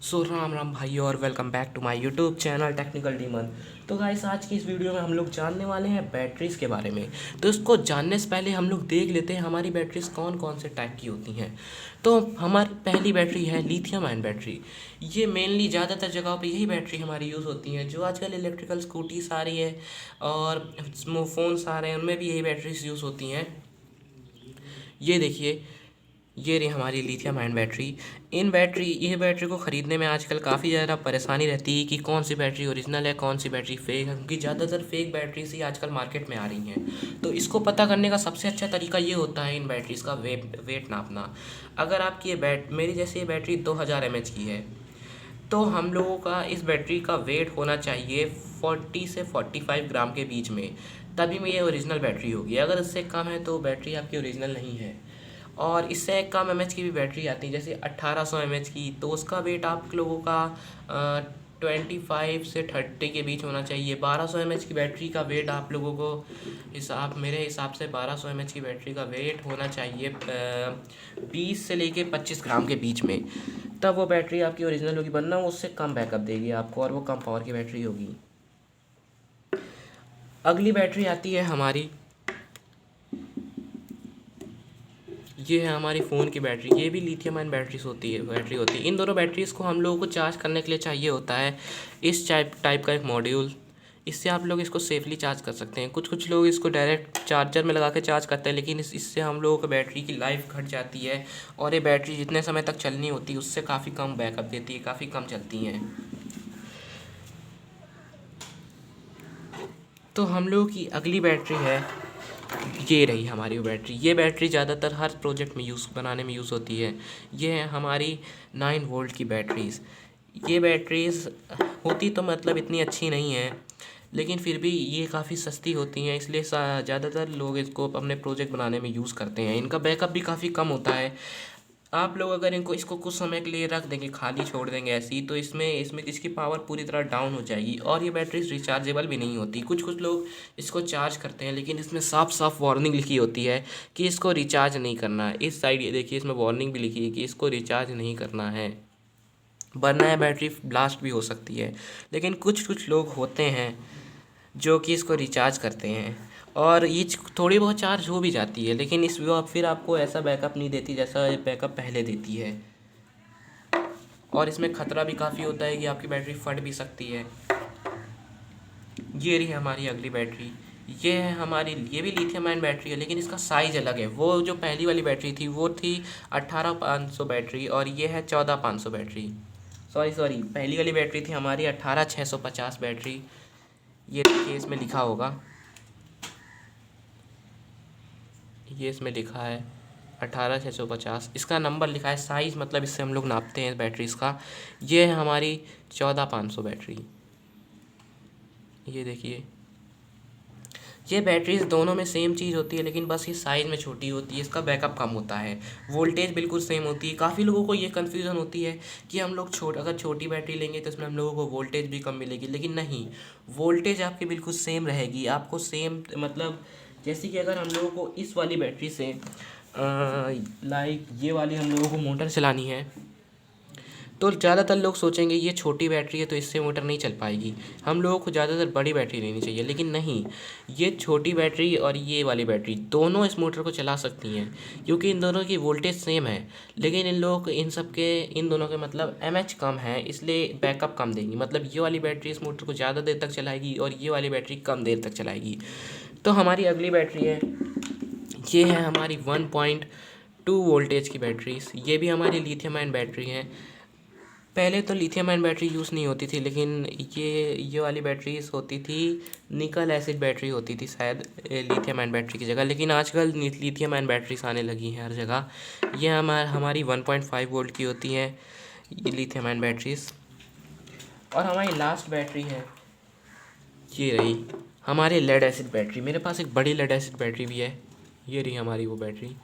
सो राम राम भाई और welcome back to my YouTube channel technical demon. तो गाइस आज की इस वीडियो में हम लोग जानने वाले हैं बैटरीज़ के बारे में। तो इसको जानने से पहले हम लोग देख लेते हैं हमारी बैटरीज़ कौन कौन से टाइप की होती हैं। तो हमारी पहली बैटरी है लिथियम आयन बैटरी। ये मेनली ज़्यादातर जगहों पे यही बैटरी हमारी यूज़ होती हैं। जो आजकल इलेक्ट्रिकल स्कूटीज आ रही है और फ़ोन्स आ रहे हैं उनमें भी यही बैटरीज यूज़ होती हैं। ये देखिए, ये रही हमारी लिथियम आयन बैटरी। ये बैटरी को ख़रीदने में आजकल काफ़ी ज़्यादा परेशानी रहती है कि कौन सी बैटरी ओरिजिनल है कौन सी बैटरी फेक है, क्योंकि ज़्यादातर फेक बैटरीज ही आजकल मार्केट में आ रही हैं। तो इसको पता करने का सबसे अच्छा तरीका ये होता है इन बैटरीज़ का वेट नापना। अगर आपकी मेरी जैसे ये बैटरी 2000 mAh की है, तो हम लोगों का इस बैटरी का वेट होना चाहिए 40 से 45 ग्राम के बीच में, तभी में ये ओरिजिनल बैटरी होगी। अगर इससे कम है तो बैटरी आपकी ओरिजिनल नहीं है। और इससे कम एमएच की भी बैटरी आती है, जैसे 1800 mAh की, तो उसका वेट आप लोगों का 25 से 30 के बीच होना चाहिए। 1200 mAh की बैटरी का वेट आप लोगों को मेरे हिसाब से 1200 mAh की बैटरी का वेट होना चाहिए 20 से लेके 25 ग्राम के बीच में। तब वो बैटरी आपकी ओरिजिनल होगी, वरना वो उससे कम बैकअप देगी आपको और वो कम पावर की बैटरी होगी। अगली बैटरी आती है हमारी, ये है हमारी फ़ोन की बैटरी। ये भी लिथियम आयन बैटरी होती है। इन दोनों बैटरीज़ को हम लोगों को चार्ज करने के लिए चाहिए होता है इस टाइप का एक मॉड्यूल। इससे आप लोग इसको सेफली चार्ज कर सकते हैं। कुछ कुछ लोग इसको डायरेक्ट चार्जर में लगा के चार्ज करते हैं, लेकिन इससे हम लोगों को बैटरी की लाइफ घट जाती है और ये बैटरी जितने समय तक चलनी होती है उससे काफ़ी कम बैकअप देती है, काफ़ी कम चलती हैं। तो हम लोगों की अगली बैटरी है, ये रही हमारी वो बैटरी। ये बैटरी ज़्यादातर हर प्रोजेक्ट में बनाने में यूज़ होती है। ये है हमारी 9 वोल्ट की बैटरीज़। ये बैटरीज़ होती तो मतलब इतनी अच्छी नहीं है, लेकिन फिर भी ये काफ़ी सस्ती होती हैं, इसलिए ज़्यादातर लोग इसको अपने प्रोजेक्ट बनाने में यूज़ करते हैं। इनका बैकअप भी काफ़ी कम होता है। आप लोग अगर इसको कुछ समय के लिए रख देंगे, खाली छोड़ देंगे ऐसी, तो इसमें इसकी पावर पूरी तरह डाउन हो जाएगी और ये बैटरीज रिचार्जेबल भी नहीं होती। कुछ कुछ लोग इसको चार्ज करते हैं, लेकिन इसमें साफ साफ वार्निंग लिखी होती है कि इसको रिचार्ज नहीं करना है। इस साइड ये देखिए, इसमें वार्निंग भी लिखी है कि इसको रिचार्ज नहीं करना है, वरना यह बैटरी ब्लास्ट भी हो सकती है। लेकिन कुछ कुछ लोग होते हैं जो कि इसको रिचार्ज करते हैं और ये थोड़ी बहुत चार्ज हो भी जाती है, लेकिन फिर आपको ऐसा बैकअप नहीं देती जैसा बैकअप पहले देती है। और इसमें ख़तरा भी काफ़ी होता है कि आपकी बैटरी फट भी सकती है। ये रही हमारी अगली बैटरी। ये भी लिथियम आयन बैटरी है, लेकिन इसका साइज़ अलग है। वो जो पहली वाली बैटरी थी वो थी 18500 बैटरी और ये है 14500 बैटरी। सॉरी, पहली वाली बैटरी थी हमारी 18650 बैटरी। ये देखिए, इसमें लिखा होगा, ये इसमें लिखा है 18650, इसका नंबर लिखा है। साइज़ मतलब इससे हम लोग नापते हैं बैटरीज़ का। ये है हमारी 14500 बैटरी। ये देखिए, ये बैटरीज दोनों में सेम चीज़ होती है, लेकिन बस ये साइज़ में छोटी होती है, इसका बैकअप कम होता है। वोल्टेज बिल्कुल सेम होती है। काफ़ी लोगों को ये कन्फ्यूज़न होती है कि हम लोग अगर छोटी बैटरी लेंगे तो इसमें हम लोगों को वोल्टेज भी कम मिलेगी, लेकिन नहीं, वोल्टेज आपकी बिल्कुल सेम रहेगी। आपको सेम मतलब, जैसे कि अगर हम लोगों को इस वाली बैटरी से लाइक ये वाली हम लोगों को मोटर चलानी है, तो ज़्यादातर लोग सोचेंगे ये छोटी बैटरी है तो इससे मोटर नहीं चल पाएगी, हम लोगों को ज़्यादातर बड़ी बैटरी लेनी चाहिए। लेकिन नहीं, ये छोटी बैटरी और ये वाली बैटरी दोनों इस मोटर को चला सकती हैं, क्योंकि इन दोनों की वोल्टेज सेम है। लेकिन इन दोनों के मतलब एमएच कम है, इसलिए बैकअप कम देंगी। मतलब ये वाली बैटरी इस मोटर को ज़्यादा देर तक चलाएगी और ये वाली बैटरी कम देर तक चलाएगी। तो हमारी अगली बैटरी है, ये है हमारी 1.2 वोल्टेज की बैटरीज। ये भी हमारी लिथियम आयन बैटरी है। पहले तो लिथियम आयन बैटरी यूज़ नहीं होती थी, लेकिन ये वाली बैटरीज होती थी, निकल एसिड बैटरी होती थी शायद लिथियम आयन बैटरी की जगह। लेकिन आजकल लिथियम आयन बैटरीज आने लगी हैं हर जगह। ये हमारी 1.5 वोल्ट की होती हैं ये लिथियम आयन बैटरीज। और हमारी लास्ट बैटरी है, ये रही हमारी लेड एसिड बैटरी। मेरे पास एक बड़ी लेड एसिड बैटरी भी है। ये रही हमारी वो बैटरी।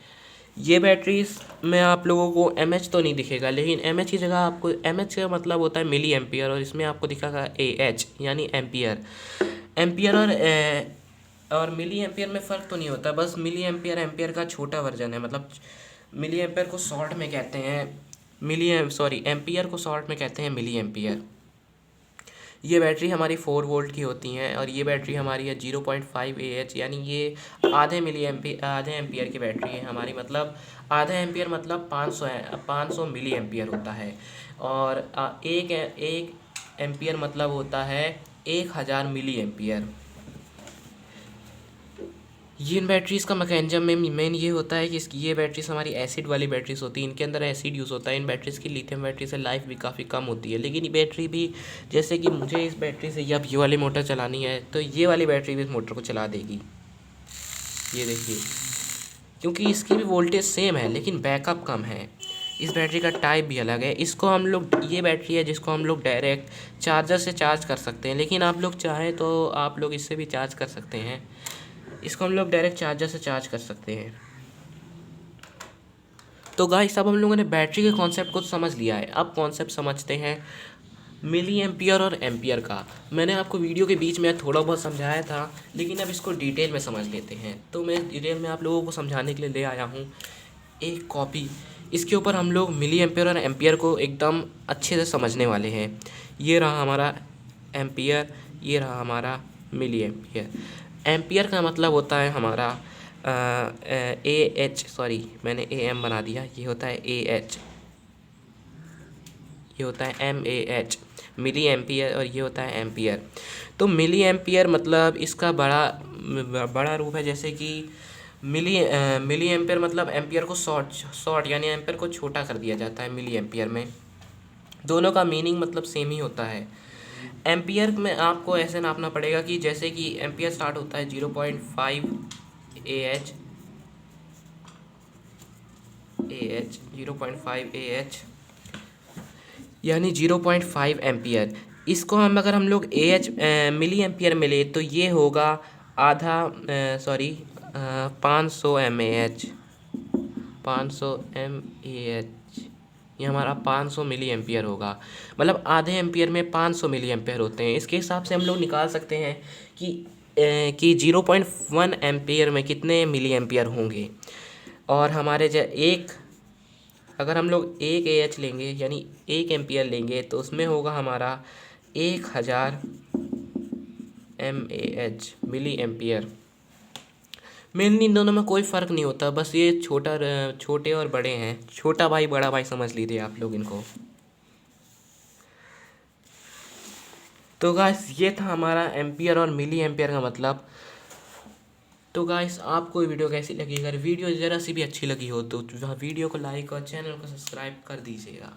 ये बैटरीज में आप लोगों को एमएच तो नहीं दिखेगा, लेकिन एमएच की जगह आपको, एमएच का मतलब होता है मिली एम्पियर, और इसमें आपको दिखागा एएच यानी एम्पियर। एम्पियर और मिली एम्पियर में फ़र्क तो नहीं होता, बस मिली एम्पियर एम्पियर का छोटा वर्जन है। मतलब मिली एम्पियर को शॉर्ट में कहते हैं एम्पियर को शॉर्ट में कहते हैं मिली एम्पियर। ये बैटरी हमारी 4 वोल्ट की होती हैं और ये बैटरी हमारी है 0.5 AH, यानी ये आधे एम्पियर की बैटरी है हमारी। मतलब आधा एम्पियर मतलब 500 मिली एम्पियर होता है। और एक एम्पियर मतलब होता है 1000 मिली एम्पियर। ये इन बैटरीज़ का मैकेनिज्म में मेन ये होता है कि ये बैटरीज हमारी एसिड वाली बैटरीज होती हैं, इनके अंदर एसिड यूज़ होता है। इन बैटरीज़ की लिथियम बैटरी से लाइफ भी काफ़ी कम होती है। लेकिन ये बैटरी भी, जैसे कि मुझे इस बैटरी से अब ये वाली मोटर चलानी है तो ये वाली बैटरी भी इस मोटर को चला देगी। ये देखिए, क्योंकि इसकी भी वोल्टेज सेम है लेकिन बैकअप कम है। इस बैटरी का टाइप भी अलग है। इसको हम लोग, ये बैटरी है जिसको हम लोग डायरेक्ट चार्जर से चार्ज कर सकते हैं, लेकिन आप लोग चाहें तो आप लोग इससे भी चार्ज कर सकते हैं। इसको हम लोग डायरेक्ट चार्जर से चार्ज कर सकते हैं। तो गाइस, अब हम लोगों ने बैटरी के कॉन्सेप्ट को समझ लिया है। अब कॉन्सेप्ट समझते हैं मिली एम्पियर और एम्पियर का। मैंने आपको वीडियो के बीच में थोड़ा बहुत समझाया था, लेकिन अब इसको डिटेल में समझ लेते हैं। तो मैं डिटेल में आप लोगों को समझाने के लिए ले आया हूँ एक कॉपी। इसके ऊपर हम लोग मिली एम्पियर और एम्पियर को एकदम अच्छे से समझने वाले हैं। ये रहा हमारा एम्पियर, ये रहा हमारा मिली एम्पियर। एम्पियर का मतलब होता है हमारा AH, सॉरी मैंने AM बना दिया, ये होता है AH, ये होता है MAH, मिली एम्पियर, और ये होता है एम्पियर। तो मिली एम्पियर मतलब इसका बड़ा रूप है, जैसे कि मिली एम्पियर मतलब एम्पियर को शॉर्ट यानी एम्पियर को छोटा कर दिया जाता है मिली एम्पियर में। दोनों का मीनिंग मतलब सेम ही होता है। एम्पियर में आपको ऐसे नापना पड़ेगा कि जैसे कि एम्पियर स्टार्ट होता है 0.5 AH, 0.5 AH यानी 0.5 एम्पियर। इसको अगर हम लोग AH मिली एम्पियर में ले तो ये होगा 500 mAh, 500 mAh, ये हमारा 500 मिली एम्पियर होगा। मतलब आधे एम्पियर में 500 मिली एम्पियर होते हैं। इसके हिसाब से हम लोग निकाल सकते हैं कि 0.1 एम्पियर में कितने मिली एम्पियर होंगे। और हमारे अगर हम लोग 1 AH लेंगे यानी 1 एम्पियर लेंगे तो उसमें होगा हमारा 1000 mAh मिली एम्पियर। मेनली इन दोनों में कोई फ़र्क नहीं होता, बस ये छोटे और बड़े हैं। छोटा भाई बड़ा भाई समझ लीजिए आप लोग इनको। तो गाइस, ये था हमारा एम्पियर और मिली एम्पियर का मतलब। तो गाइस, आपको वीडियो कैसी लगी? अगर वीडियो ज़रा सी भी अच्छी लगी हो तो वीडियो को लाइक और चैनल को सब्सक्राइब कर दीजिएगा।